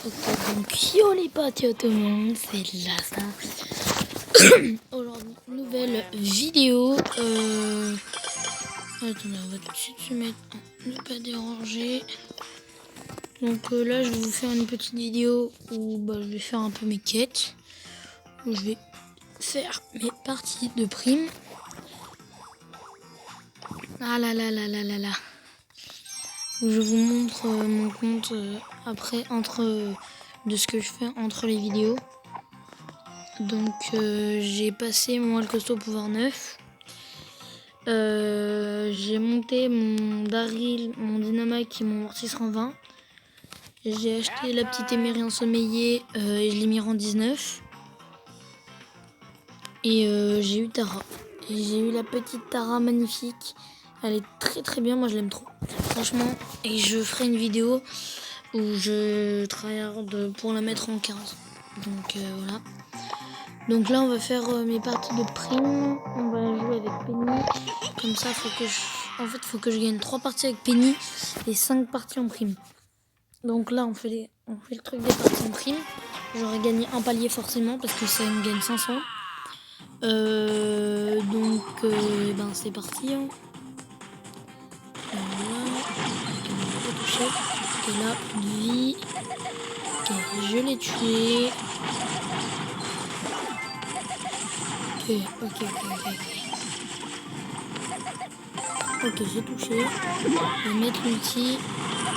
Ok, donc yo les potes, yo tout le monde, c'est Lassa. Aujourd'hui, nouvelle vidéo. Attendez, on va tout de suite se mettre en ne pas déranger. Donc là, je vais vous faire une petite vidéo où je vais faire un peu mes quêtes. Où je vais faire mes parties de prime. Ah là là là là là là. Où je vous montre mon compte après de ce que je fais entre les vidéos. Donc j'ai passé mon Al Costo pouvoir 9. J'ai monté mon Daryl, mon Dynamite et mon Mortis rang 20. J'ai acheté la petite Emery ensommeillée et je l'ai mis rang 19. Et j'ai eu Tara. Et j'ai eu la petite Tara magnifique. Elle est très très bien, moi je l'aime trop. Franchement, et je ferai une vidéo où je tryhard pour la mettre en 15. Donc voilà. Donc là on va faire mes parties de prime. On va jouer avec Penny. Comme ça faut que je gagne 3 parties avec Penny et 5 parties en prime. Donc là on fait le truc des parties en prime. J'aurais gagné un palier forcément parce que ça me gagne 500. Donc c'est parti hein. Voilà. On va pas toucher. Et là, une vie. Ok, je l'ai tué. Ok. Ok, j'ai touché. Je vais mettre l'ulti.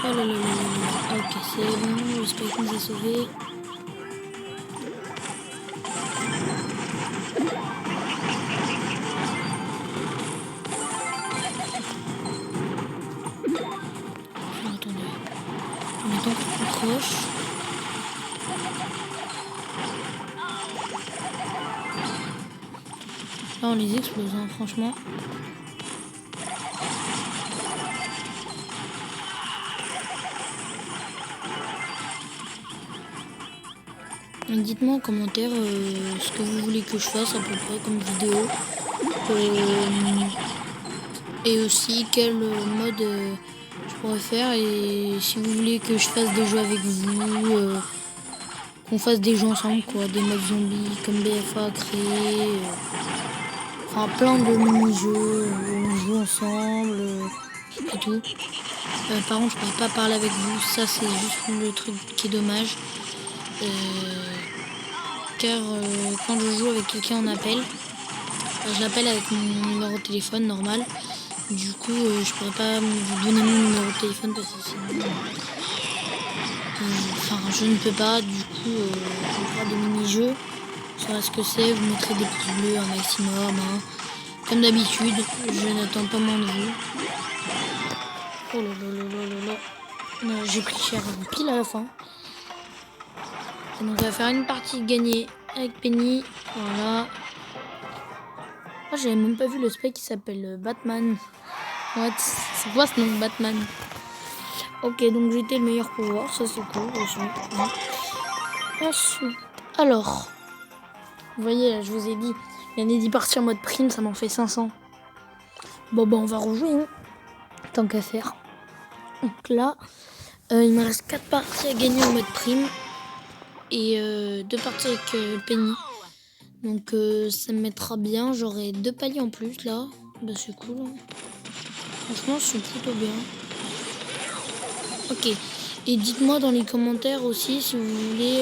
Oh là là là là. Ok, c'est bon. Le Spike nous a sauvés. Attendez. En même temps qu'on accroche. Là, on les explose, hein, franchement. Dites-moi en commentaire ce que vous voulez que je fasse à peu près comme vidéo. Et aussi quel mode je pourrais faire. Et si vous voulez que je fasse des jeux avec vous, qu'on fasse des jeux ensemble, quoi. Des modes zombies comme BFA créé. Enfin plein de mini-jeux où on joue ensemble et tout. Par contre je pourrais pas parler avec vous. Ça c'est juste le truc qui est dommage. Car quand je joue avec quelqu'un en appel, je l'appelle avec mon numéro de téléphone normal. Du coup, je pourrais pas vous donner mon numéro de téléphone parce que sinon, je ne peux pas. Du coup, on fera des mini-jeux. Je sais ce que c'est. Vous mettrez des pouces bleus un maximum. Hein. Comme d'habitude, je n'attends pas moins de vous. Oh là là là là là. J'ai pris cher pile à la fin. Et donc, on va faire une partie gagnée avec Penny. Voilà. Ah, j'avais même pas vu le spec qui s'appelle Batman. What? C'est quoi ce nom Batman? Ok, donc j'étais le meilleur pouvoir, ça c'est cool aussi. Ensuite, alors, vous voyez là, je vous ai dit, il y en a 10 parties en mode prime, ça m'en fait 500. Bon, on va rejouer, hein, tant qu'à faire. Donc là, il me reste 4 parties à gagner en mode prime et 2 parties avec Penny. Donc ça me mettra bien, j'aurai 2 paliers en plus là. Bah c'est cool. Hein. Franchement, c'est plutôt bien. Ok. Et dites-moi dans les commentaires aussi si vous voulez,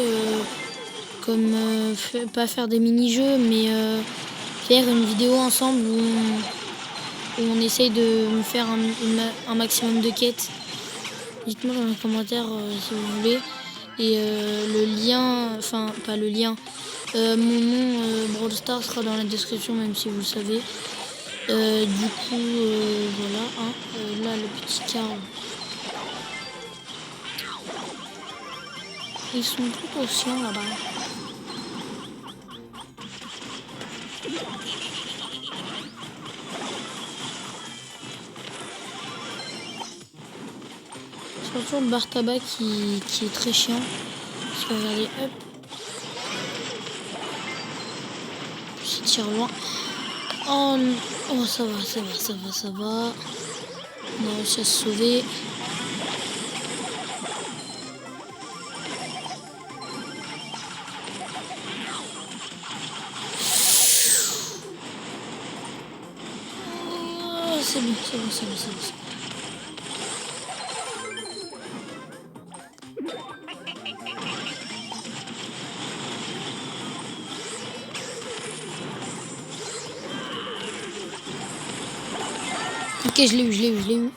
pas faire des mini-jeux, mais faire une vidéo ensemble où on essaye de me faire un maximum de quêtes. Dites-moi dans les commentaires si vous voulez. Et le lien, enfin pas le lien, mon nom Brawl Stars sera dans la description même si vous le savez. Du coup, voilà, hein, là le petit carreau. Ils sont plutôt chiants là-bas. Surtout le bar tabac qui est très chiant. Parce que regardez, hop. Il tire loin. Oh, ça va. On a réussi à se sauver. c'est bon, c'est bon, c'est bon, c'est bon. Ok, je l'ai eu, je l'ai eu, je l'ai eu.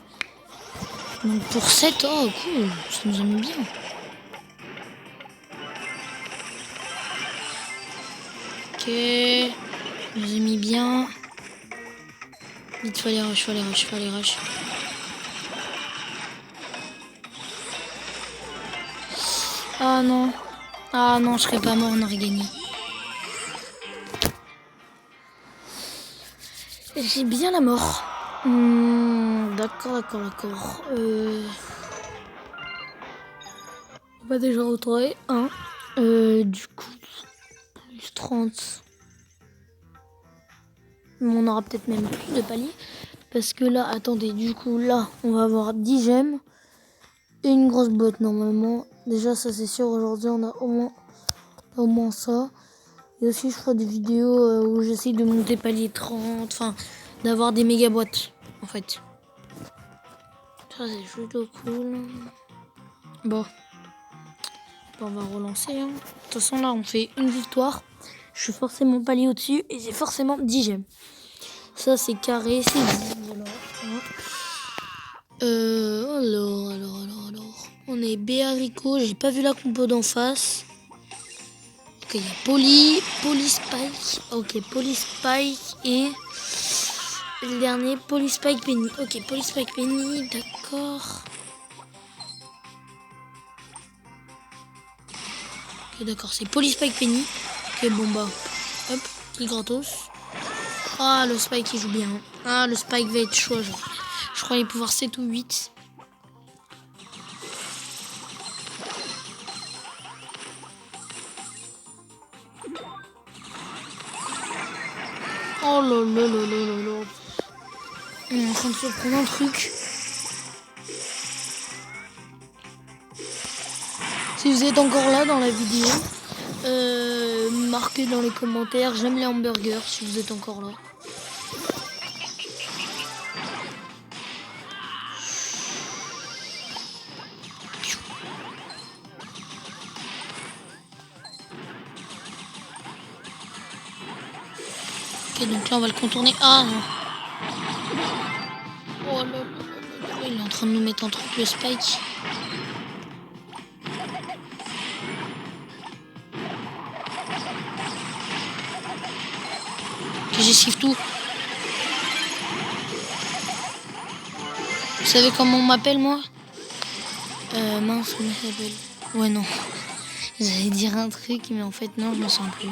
Donc pour 7, oh cool, ça nous a mis bien. Ok, ça nous a mis bien. Vite, faut aller rush, faut aller rush, faut aller rush. Ah non. Ah non, je serais pas mort, on aurait gagné. J'ai bien la mort. D'accord, d'accord, d'accord. On va déjà retourner 1. Du coup, plus 30. On aura peut-être même plus de paliers. Parce que là, attendez, du coup, là, on va avoir 10 gemmes. Et une grosse boîte normalement. Déjà, ça c'est sûr, aujourd'hui, on a au moins ça. Et aussi, je ferai des vidéos où j'essaye de monter palier 30. Enfin, d'avoir des méga boîtes, en fait. Ça, c'est plutôt cool. Bon. On va relancer. Hein. De toute façon, là, on fait une victoire. Je suis forcément palier au-dessus et j'ai forcément 10 gemmes. Ça, c'est carré, c'est 10. Voilà. Alors. On est Béarico. J'ai pas vu la compo d'en face. Ok, il y a Polyspike. Ok, Polyspike et le dernier, Polyspike Penny. Ok, Polyspike Penny, d'accord. Ok, d'accord, c'est Polyspike Penny. Ok, bon bah, hop, petit gratos. Ah, le Spike il joue bien. Ah, le Spike va être chaud. Je crois qu'il va pouvoir 7 ou 8. Oh là là là là là là. On est en train de se prendre un truc. Si vous êtes encore là dans la vidéo, marquez dans les commentaires, j'aime les hamburgers si vous êtes encore là. Ok, donc là on va le contourner. Ah non. Oh là là là là, il est en train de nous mettre un truc, le Spike. Ok, j'esquive tout. Vous savez comment on m'appelle moi? Mince, comment ça s'appelle? Ouais, non. J'allais dire un truc, mais en fait, non, je m'en sens plus.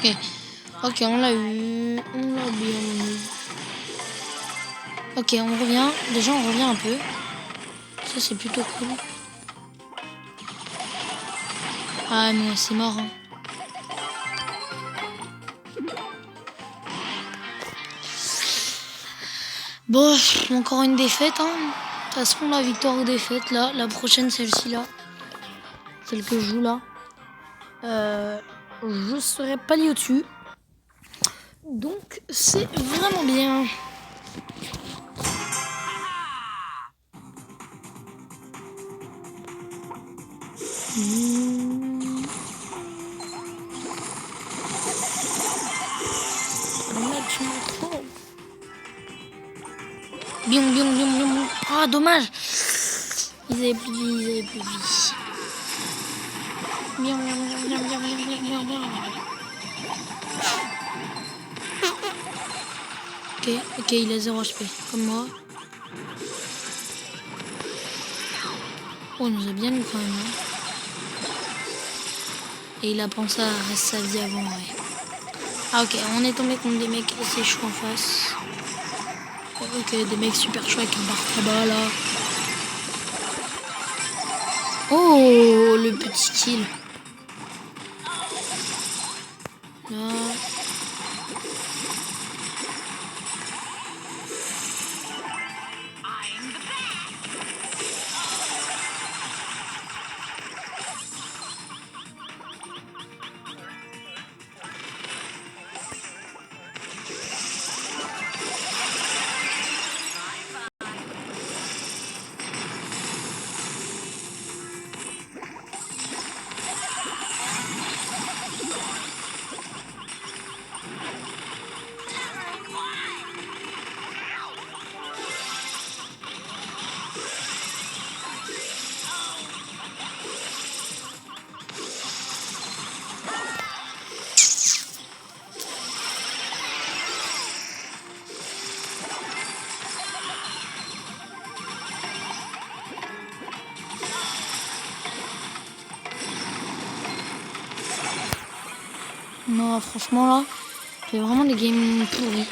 Ok. Ok, on l'a eu. On l'a bien eu. Ok, on revient. Déjà, on revient un peu. Ça, c'est plutôt cool. Ah, mais c'est mort, hein. Bon, encore une défaite, hein. De toute façon, la victoire ou défaite, là. La prochaine, celle-ci, là. Celle que je joue, là. Je serai pas lié au-dessus. Donc, c'est vraiment bien. Bion. Ah, dommage. Ils avaient plus de vie, Bion. Ok, il a 0 HP, comme moi. Oh, il nous a bien eu quand même. Hein. Et il a pensé à rester sa vie avant, ouais. Ah ok, on est tombé contre des mecs assez chauds en face. Ok, des mecs super chauds avec un bar là-bas, là. Oh, le petit kill. Là. Non, franchement, là, c'est vraiment des games pourris.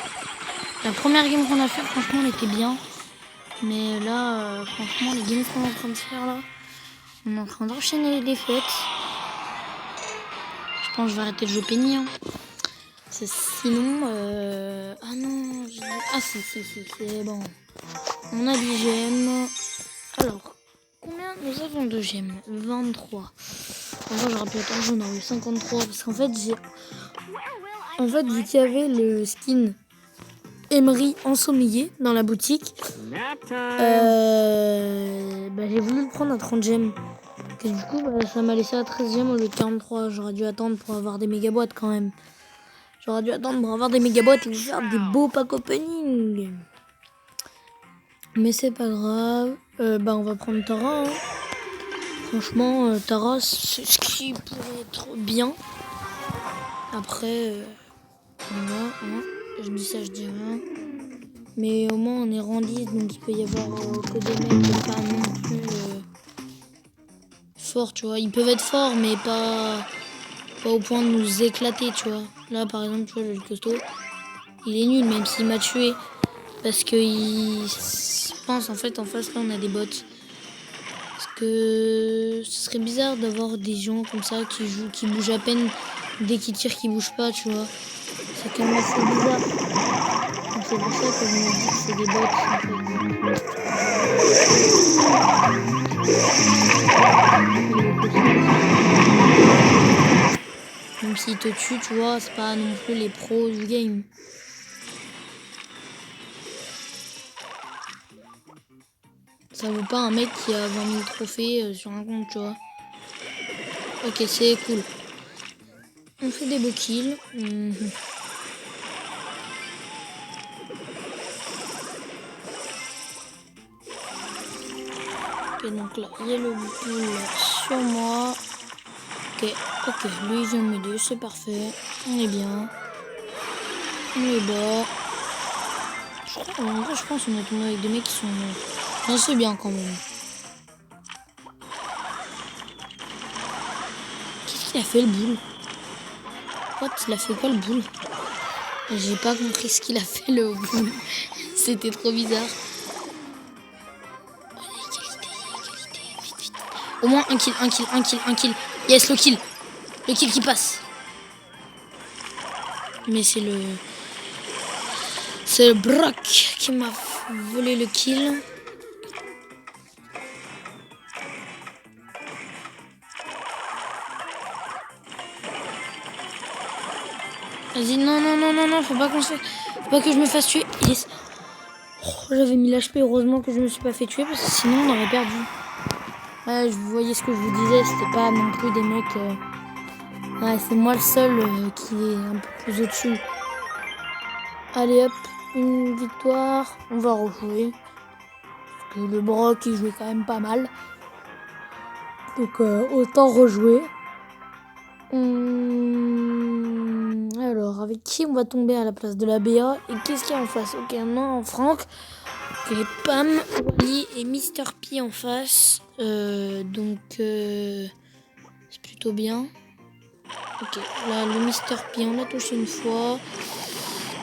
La première game qu'on a fait, franchement, elle était bien. Mais là, franchement, les games qu'on est en train de faire, là, on est en train d'enchaîner les défaites. Je pense que je vais arrêter de jouer Penny. Hein. Sinon, ah non, si, c'est bon. On a 10 gemmes. Alors, combien nous avons de gemmes? 23. Enfin, j'aurais pu attendre, j'en aurais eu 53. Parce qu'en fait, vu qu'il y avait le skin Emery ensommeillé dans la boutique, j'ai voulu le prendre à 30 gemmes. Et du coup, ça m'a laissé à 13 gemmes au lieu de 43. J'aurais dû attendre pour avoir des méga boîtes quand même. J'aurais dû attendre pour avoir des méga boîtes et faire des beaux pack opening. Mais c'est pas grave. On va prendre Tara. Hein. Franchement, Tara, c'est ce qui pourrait être bien. Après, je dis ça, je dis rien. Mais au moins, on est rendu, donc il peut y avoir que des mecs pas non plus forts, tu vois. Ils peuvent être forts, mais pas au point de nous éclater, tu vois. Là, par exemple, tu vois, le costaud, il est nul, même s'il m'a tué. Parce que je pense, en fait, en face, là, on a des bots. Parce que ce serait bizarre d'avoir des gens comme ça qui bougent à peine. Dès qu'ils tirent, qu'ils bougent pas, tu vois. C'est quand même assez bizarre. Donc c'est pour ça que je me dis que c'est des bots, en fait. Même s'ils te tuent, tu vois, c'est pas non plus les pros du game. Ça vaut pas un mec qui a 20 000 trophées sur un compte, tu vois. Ok, c'est cool. On fait des beaux kills. Ok, donc là, il y a le boule sur moi. Ok, lui il vient m'aider, c'est parfait. On est bien. On est bas. En vrai, je pense qu'on est tombé avec des mecs qui sont... Non, c'est bien quand même. Qu'est-ce qu'il a fait le boule? What? Il a fait quoi le boule? J'ai pas compris ce qu'il a fait le boule. C'était trop bizarre. Égalité, vite. Au moins un kill. Yes, le kill. Le kill qui passe. Mais c'est le Brock qui m'a volé le kill. Vas-y, non, faut pas que je me fasse tuer. Yes. J'avais mis l'HP, heureusement que je me suis pas fait tuer parce que sinon on aurait perdu. Vous voyez ce que je vous disais, c'était pas non plus des mecs... c'est moi le seul qui est un peu plus au-dessus. Allez hop, une victoire, on va rejouer. Parce que le Brock il jouait quand même pas mal. Donc autant rejouer. Alors, avec qui on va tomber à la place de la BA? Et qu'est-ce qu'il y a en face? Ok, non, Franck. Ok, Pam, Wally et Mr. P en face. C'est plutôt bien. Ok, là, le Mr. P, on l'a touché une fois.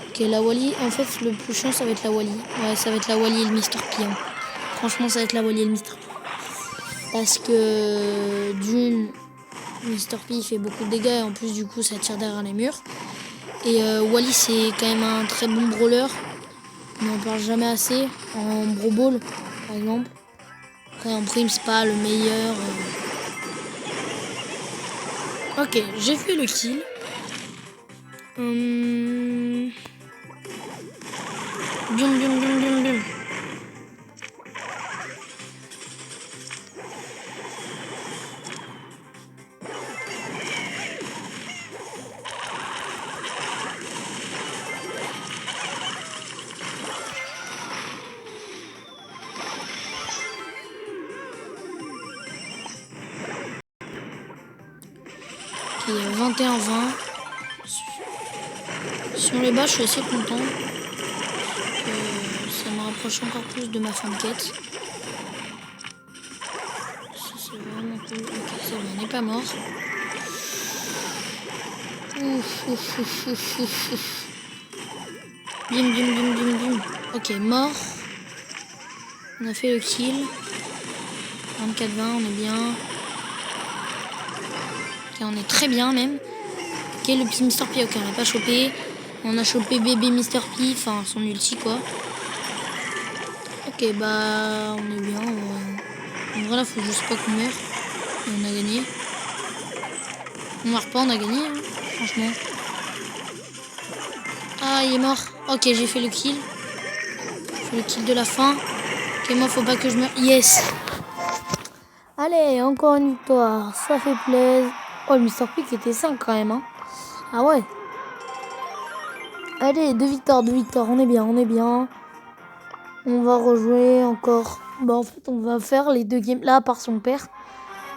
Ok, la Wally, en fait, le plus chiant, ça va être la Wally. Ouais, ça va être la Wally et le Mr. P. Hein. Franchement, ça va être la Wally et le Mr. P. Parce que, d'une... Mr. P il fait beaucoup de dégâts et en plus du coup ça tire derrière les murs. Et Wally c'est quand même un très bon brawler. On n'en parle jamais assez. En Brawl Ball par exemple. Après en prime c'est pas le meilleur. Ok, j'ai fait le kill. Bium. Il y a 21-20. Sur les bas, je suis assez content. Ça me rapproche encore plus de ma fin de quête. Ça, c'est vraiment cool. Ok, ça va, on n'est pas mort. Ouf, ouf, ouf, ouf, ouf, ouf. Bim, bim, bim, bim, bim. Ok, mort. On a fait le kill. 24-20, on est bien. Ok, on est très bien même. Ok, le petit Mr. P, ok, on l'a pas chopé. On a chopé bébé Mr. P, enfin son ulti quoi. Ok, bah on est bien. En vrai là, faut juste pas qu'on meure. Et on a gagné. On meurt pas, on a gagné, hein, franchement. Ah, il est mort. Ok, j'ai fait le kill. J'ai fait le kill de la fin. Ok, moi, faut pas que je meure. Yes. Allez, encore une victoire. Ça fait plaisir. Oh, le Mr. P qui était 5 quand même. Hein. Ah ouais. Allez, 2 victoires, 2 victoires. On est bien, on est bien. On va rejouer encore. Bah, en fait, on va faire les 2 games là par son père.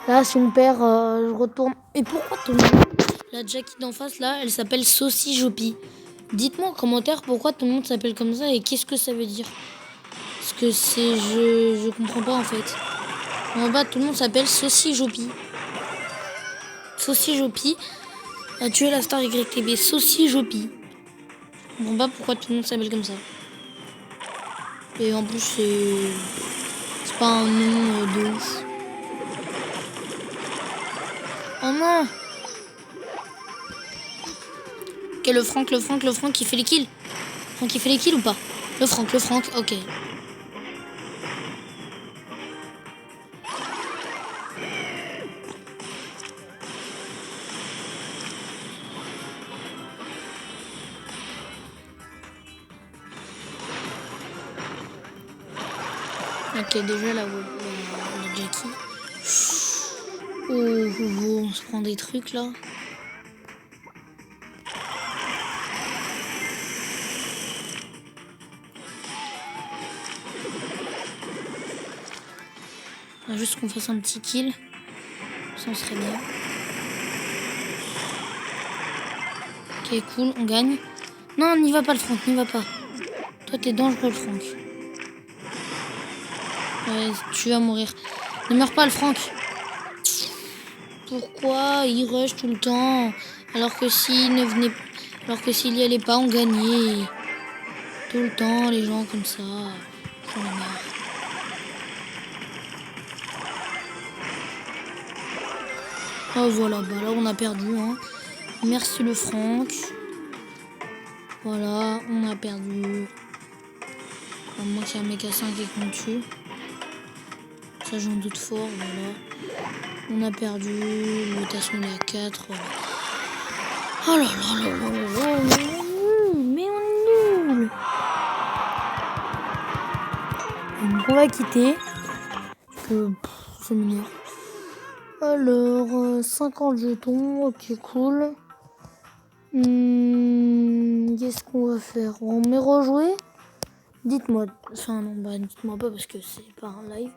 Là, son père, je retourne. Et pourquoi tout le monde... La Jackie d'en face, là, elle s'appelle Saucy Jopi. Dites-moi en commentaire pourquoi tout le monde s'appelle comme ça et qu'est-ce que ça veut dire. Parce que c'est... Je comprends pas, en fait. En bas, tout le monde s'appelle Saucy Jopi. Saucy Jopi a tué la star YTB. Saucy Jopi. Je comprends pas pourquoi tout le monde s'appelle comme ça. Et en plus, c'est pas un nom de ouf. Oh non! Ok, le Franck qui fait les kills. Franck qui fait les kills ou pas? Le Franck, ok. Ok, déjà la Jackie. Oh, on se prend des trucs là. Juste qu'on fasse un petit kill. Ça serait bien. Ok, cool, on gagne. Non, n'y va pas le Franck, n'y va pas. Toi, t'es dangereux le Franck. Ouais, tu vas mourir. Ne meurs pas le Franck. Pourquoi il rush tout le temps alors que s'il y allait pas, on gagnait. Tout le temps, les gens comme ça. J'en ai marre. Oh voilà, bah là on a perdu. Hein. Merci le Franck. Voilà, on a perdu. À moins qu'il y a un mec à 5 et qu'on le tue. Ça j'en doute fort, voilà. On a perdu. Le mutation il est à 4. Voilà. Oh là là là là là là. Mais on est nul. Donc on va quitter. Parce que c'est m'énerve. Alors, 50 jetons, ok cool. Qu'est-ce qu'on va faire? On met rejouer? Dites-moi. Enfin non, bah dites-moi pas parce que c'est pas un live.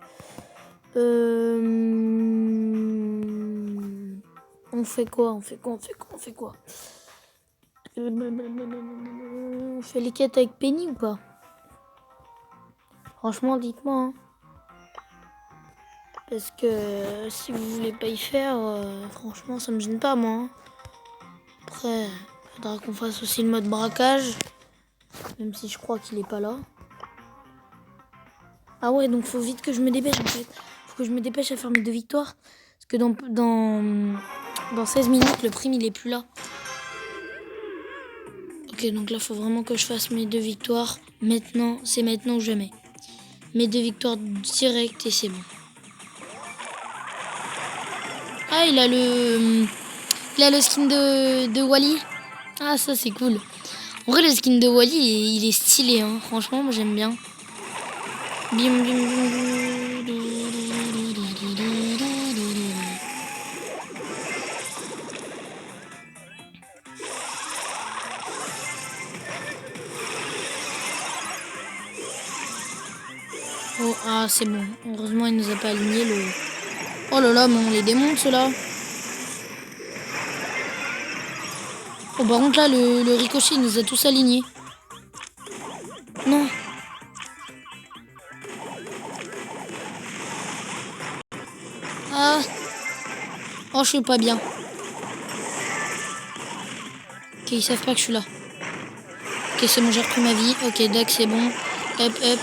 On fait quoi? On fait quoi? On fait les quêtes avec Penny ou pas? Franchement, dites-moi. Hein. Parce que si vous voulez pas y faire, franchement, ça me gêne pas, moi. Hein. Après, faudra qu'on fasse aussi le mode braquage. Même si je crois qu'il est pas là. Ah ouais, donc faut vite que je me dépêche en fait. Faut que je me dépêche à faire mes 2 victoires. Parce que dans 16 minutes, le prime il est plus là. Ok, donc là, faut vraiment que je fasse mes 2 victoires. Maintenant, c'est maintenant ou jamais. Mes 2 victoires directes et c'est bon. Ah, il a le skin de Wally. Ah, ça c'est cool. En vrai, le skin de Wally, il est stylé. Hein. Franchement, moi j'aime bien. Bim, bim, bim, bim. Oh, ah, c'est bon. Heureusement, il nous a pas aligné le... Oh là là, mais on les démonte, ceux-là. Oh, par contre, là, le ricochet, il nous a tous alignés. Non. Ah. Oh, je suis pas bien. ils savent pas que je suis là. Ok, c'est bon, j'ai repris ma vie. Ok, Doc, c'est bon. Hop, hop.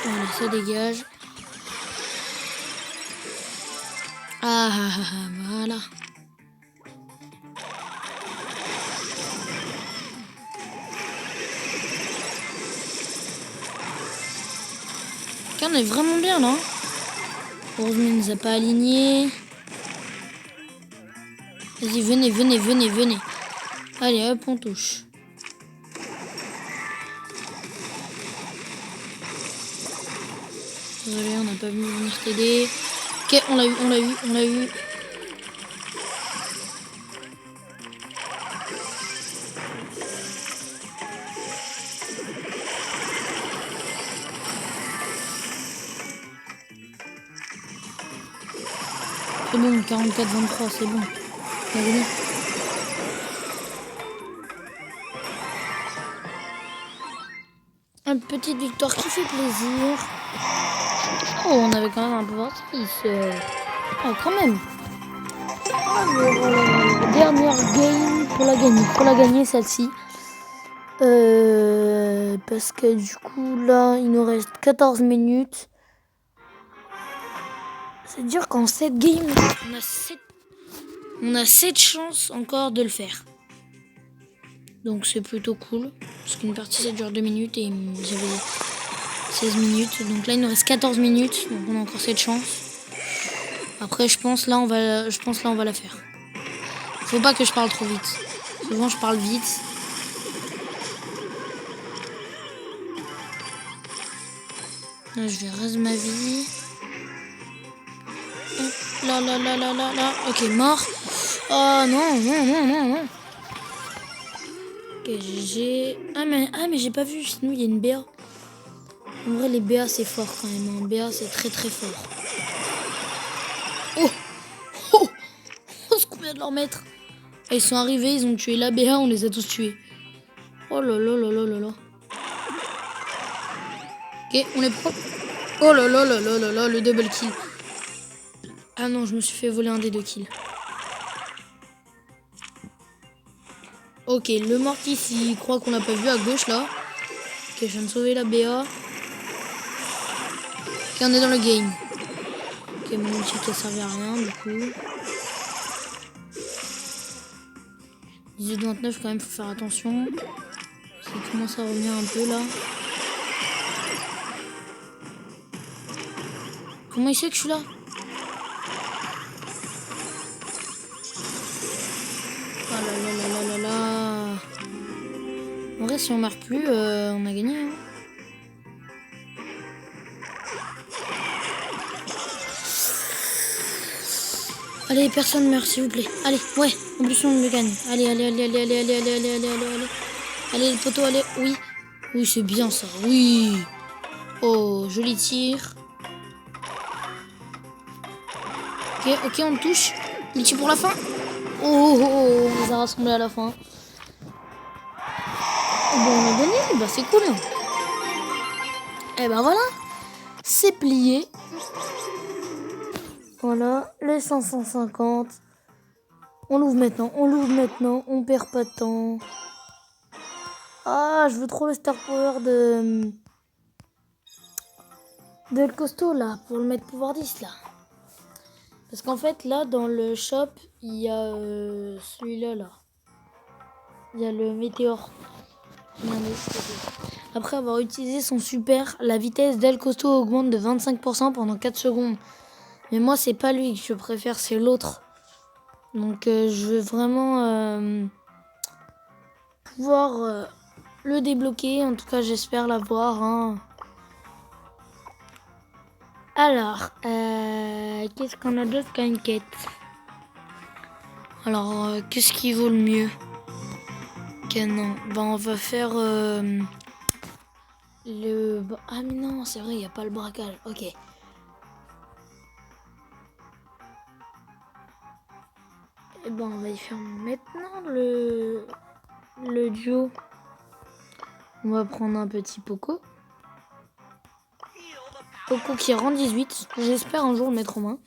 Voilà, ça dégage. Voilà. Ok, on est vraiment bien là. Heureusement, il nous a pas alignés. Vas-y, venez. Allez, hop, on touche. Désolé, on n'a pas vu venir t'aider. Ok, on l'a eu. C'est bon, 44-23, c'est bon. On a gagné. Une petite victoire qui fait plaisir. Oh, on avait quand même un pouvoir 6. Oh, quand même. Alors, dernière game pour la gagner. Pour la gagner, celle-ci. Parce que du coup, là, il nous reste 14 minutes. C'est-à-dire qu'en 7 games, on a 7 chances encore de le faire. Donc c'est plutôt cool. Parce qu'une partie, ça dure 2 minutes et j'avais 16 minutes. Donc là, il nous reste 14 minutes. Donc on a encore 7 chances. Après, je pense là, on va la faire. Faut pas que je parle trop vite. Souvent, je parle vite. Là, je vais raser ma vie. Là. Ok, mort. Oh non. Ok, GG. Ah mais j'ai pas vu, sinon il y a une BA. En vrai, les BA c'est fort quand même. Un BA c'est très fort. Oh ce qu'on vient de leur mettre. Et ils sont arrivés, ils ont tué la BA, on les a tous tués. Oh là. Ok, on est pro. Oh là, le double kill. Ah non, je me suis fait voler un des 2 kills. Ok, le Mortis, il croit qu'on l'a pas vu à gauche là. Ok, je viens de sauver la BA. Ok, on est dans le game. Ok, mon ulti qui a servi à rien du coup. 18-29 quand même, faut faire attention. Ça commence à revenir un peu là. Comment il sait que je suis là? Oh là. En vrai, si on meurt plus, on a gagné. Hein. Allez, personne meurt, s'il vous plaît. Allez, ouais, en plus on le gagne. Allez. Allez, le poteau, allez, oui. Oui, c'est bien ça, oui. Oh, joli tir. Ok, on le touche. L'ulti pour la fin. Oh, on les a rassemblés à la fin. Bon, on a gagné, bah c'est cool. Et bah voilà, c'est plié. Voilà, les 550. On l'ouvre maintenant, on perd pas de temps. Ah, je veux trop le Star Power de El Costo là, pour le mettre pouvoir 10 là. Parce qu'en fait là, dans le shop, il y a celui-là là. Il y a le météore. Après avoir utilisé son super, la vitesse d'El Costo augmente de 25% pendant 4 secondes. Mais moi, c'est pas lui que je préfère, c'est l'autre. Donc, je veux vraiment pouvoir le débloquer. En tout cas, j'espère l'avoir. Hein. Alors, qu'est-ce qu'on a d'autre qu'une quête? Alors, qu'est-ce qui vaut le mieux? Canon. Ben, on va faire le... Ah mais non, c'est vrai, il n'y a pas le braquage. Ok. Et ben, on va y faire maintenant le duo. On va prendre un petit Poco. Poco qui rend 18. J'espère un jour le mettre en main.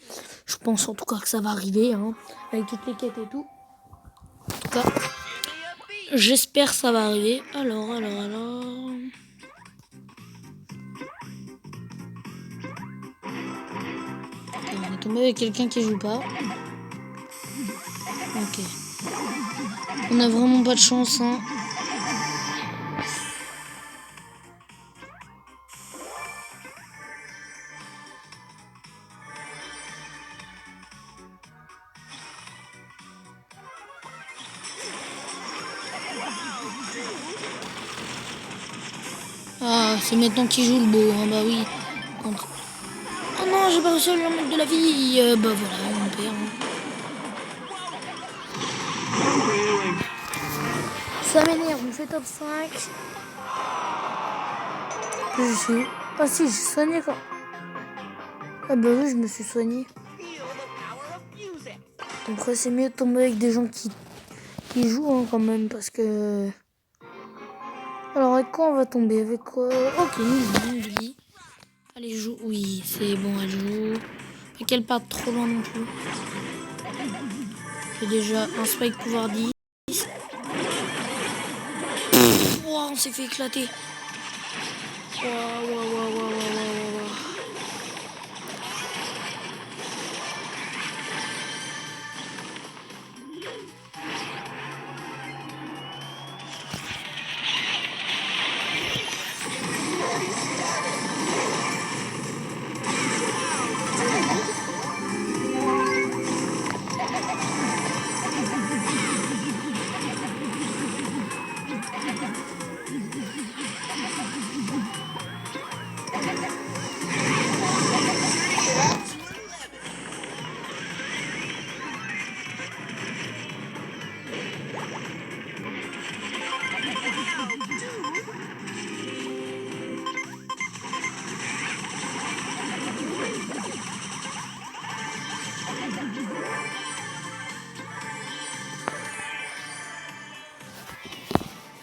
Je pense en tout cas que ça va arriver, hein, avec toutes les quêtes et tout. En tout cas, J'espère que ça va arriver. Alors. Okay, on est tombé avec quelqu'un qui joue pas. Ok. On a vraiment pas de chance, hein. Ah, c'est maintenant qu'il joue le beau, hein, bah oui. Donc... Oh non, j'ai pas réussi à lui remettre de la vie. Bah voilà, on perd. Hein. Ça m'énerve, on fait top 5. Je suis... Ah si, j'ai soigné quand... Ah bah oui, je me suis soigné. Donc c'est mieux de tomber avec des gens qui jouent hein, quand même, parce que... Alors avec quoi on va tomber? Avec quoi? Ok, Lily. Allez, joue. Oui, c'est bon, elle joue. Pas qu'elle parte trop loin non plus. J'ai déjà un spike pouvoir 10. Wow, on s'est fait éclater. Wow.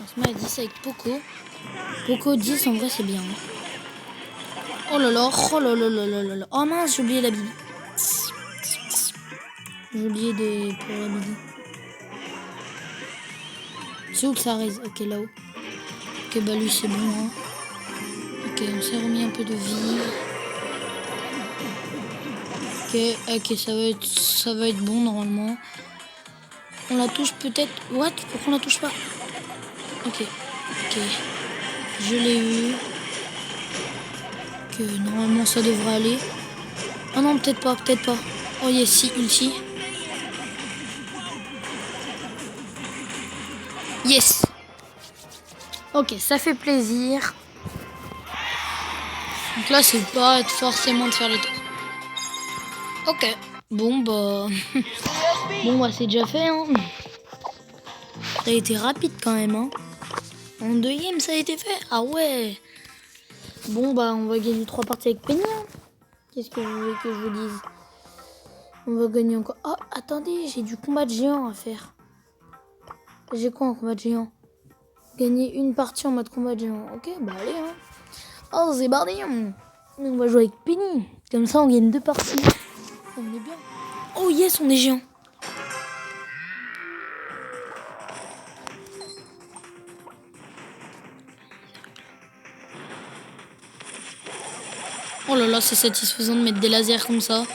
On se met à 10 avec Poco. Poco 10, en vrai, c'est bien. Oh là là. Oh mince, j'ai oublié la Bibi. J'ai oublié pour la Bibi. C'est où que ça reste? Ok, là-haut. Ok, bah lui, c'est bon. Hein. Ok, on s'est remis un peu de vie. Ok, ça va être bon, normalement. On la touche peut-être... What? Pourquoi on la touche pas? Ok. Je l'ai eu. Que normalement ça devrait aller. Ah non, peut-être pas. Oh yes, si, ulti. Yes. Ok, ça fait plaisir. Donc là, c'est pas forcément de faire les tours. Ok. Bon bah... c'est déjà fait, hein. Ça a été rapide quand même, hein. En 2 games, ça a été fait. Ah ouais. Bon bah, on va gagner 3 parties avec Penny. Hein. Qu'est-ce que vous voulez que je vous dise? On va gagner encore. Oh, attendez, j'ai du combat de géant à faire. J'ai quoi en combat de géant? Gagner une partie en mode combat de géant. Ok, bah allez, hein. Oh, c'est bardé. On va jouer avec Penny. Comme ça, on gagne 2 parties. On est bien. Oh yes, on est géant. Oh là là, c'est satisfaisant de mettre des lasers comme ça.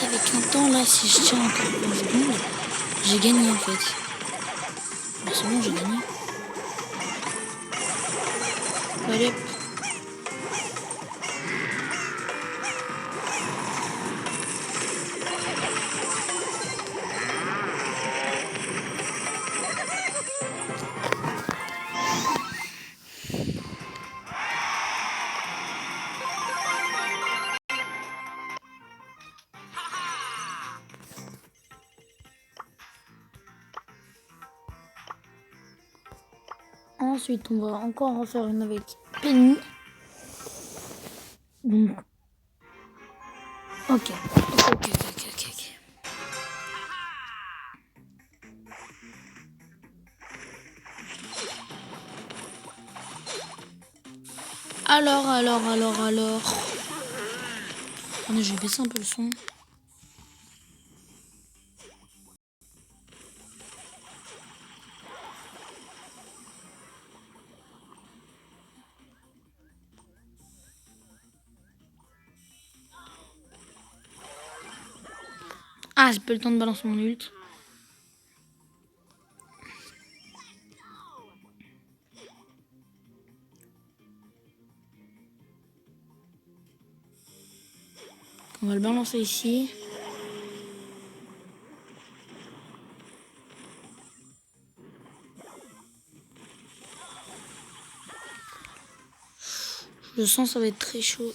passer avec un temps là, si je tiens encore 20 secondes, j'ai gagné en fait. Bon, c'est bon, j'ai gagné. Allez hop. Ensuite, on va encore en faire une avec Penny. Donc, ok. Alors. Attendez, je vais baisser un peu le son. Ah, j'ai pas le temps de balancer mon ult. On va le balancer ici. Je sens ça va être très chaud.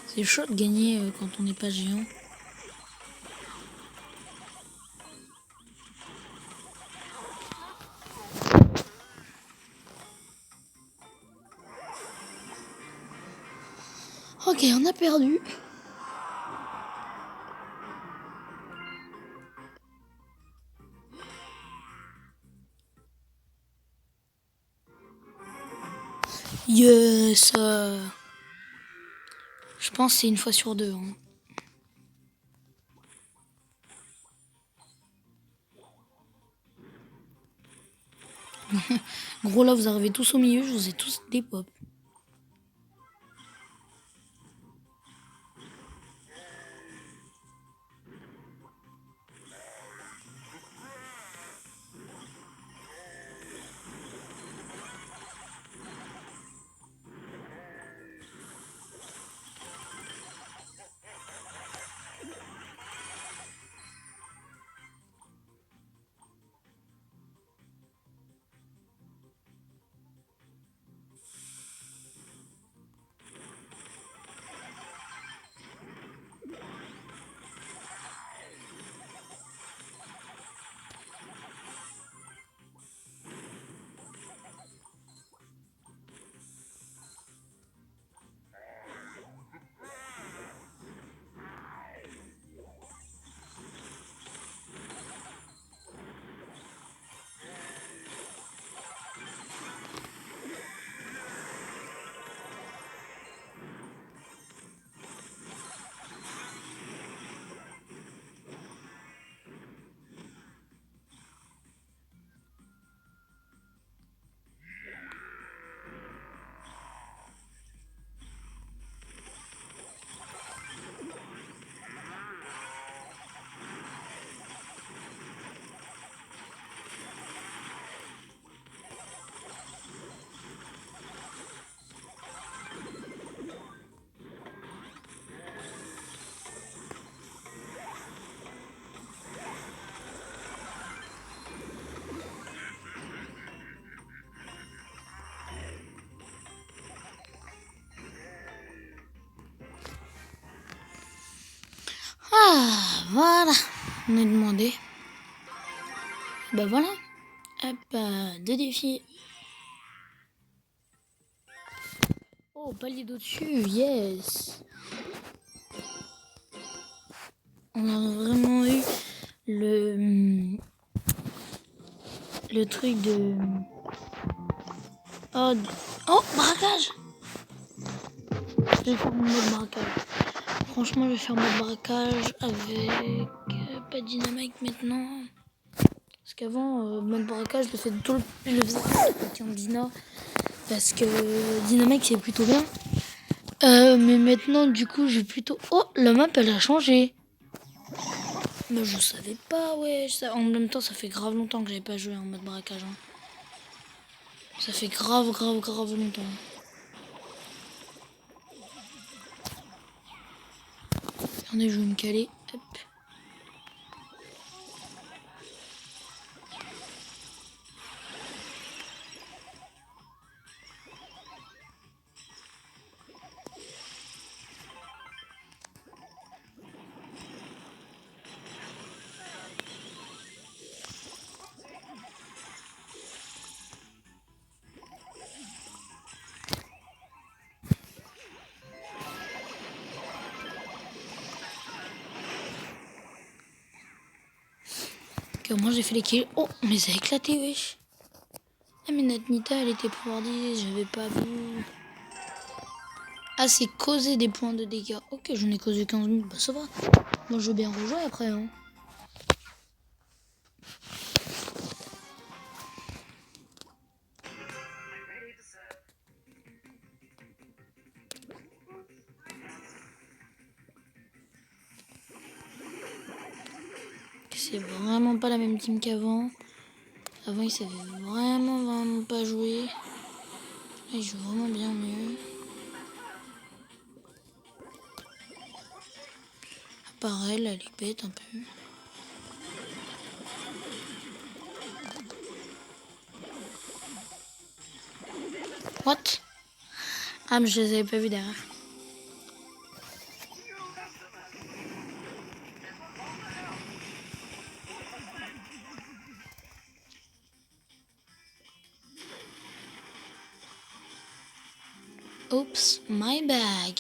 C'est chaud de gagner quand on n'est pas géant. Ok, on a perdu. Yes. Je pense que c'est une fois sur deux. Hein. Gros, là, vous arrivez tous au milieu, je vous ai tous des pop. Ah, voilà. On est demandé. Bah voilà. Hop, deux défis. Oh, palier d'au-dessus, yes. On a vraiment eu le truc de... Oh, braquage. Je vais faire mon mode braquage. Franchement, je vais faire mon braquage avec pas de dynamite maintenant. Parce qu'avant, mode braquage, je le faisais tout le temps en dina. Parce que dynamite, c'est plutôt bien. Mais maintenant, du coup, j'ai plutôt... Oh, la map, elle a changé. Mais je savais pas, ouais. En même temps, ça fait grave longtemps que j'avais pas joué en mode braquage. Hein. Ça fait grave longtemps. Attendez, je vais me caler. Hop. Ok, au moins j'ai fait les kills. Oh, mais ça a éclaté, wesh. Ah, mais notre Nita, elle était pouvoirdise, j'avais pas vu. Ah, c'est causer des points de dégâts. Ok, j'en ai causé 15 000, bah ça va. Moi, je veux bien rejouer après, hein. C'est vraiment pas la même team qu'avant. Avant, ils savaient vraiment pas jouer. Là, ils jouent vraiment bien mieux. Pareil, elle est bête un peu. What? Ah, mais je les avais pas vus derrière. Oops, my bag.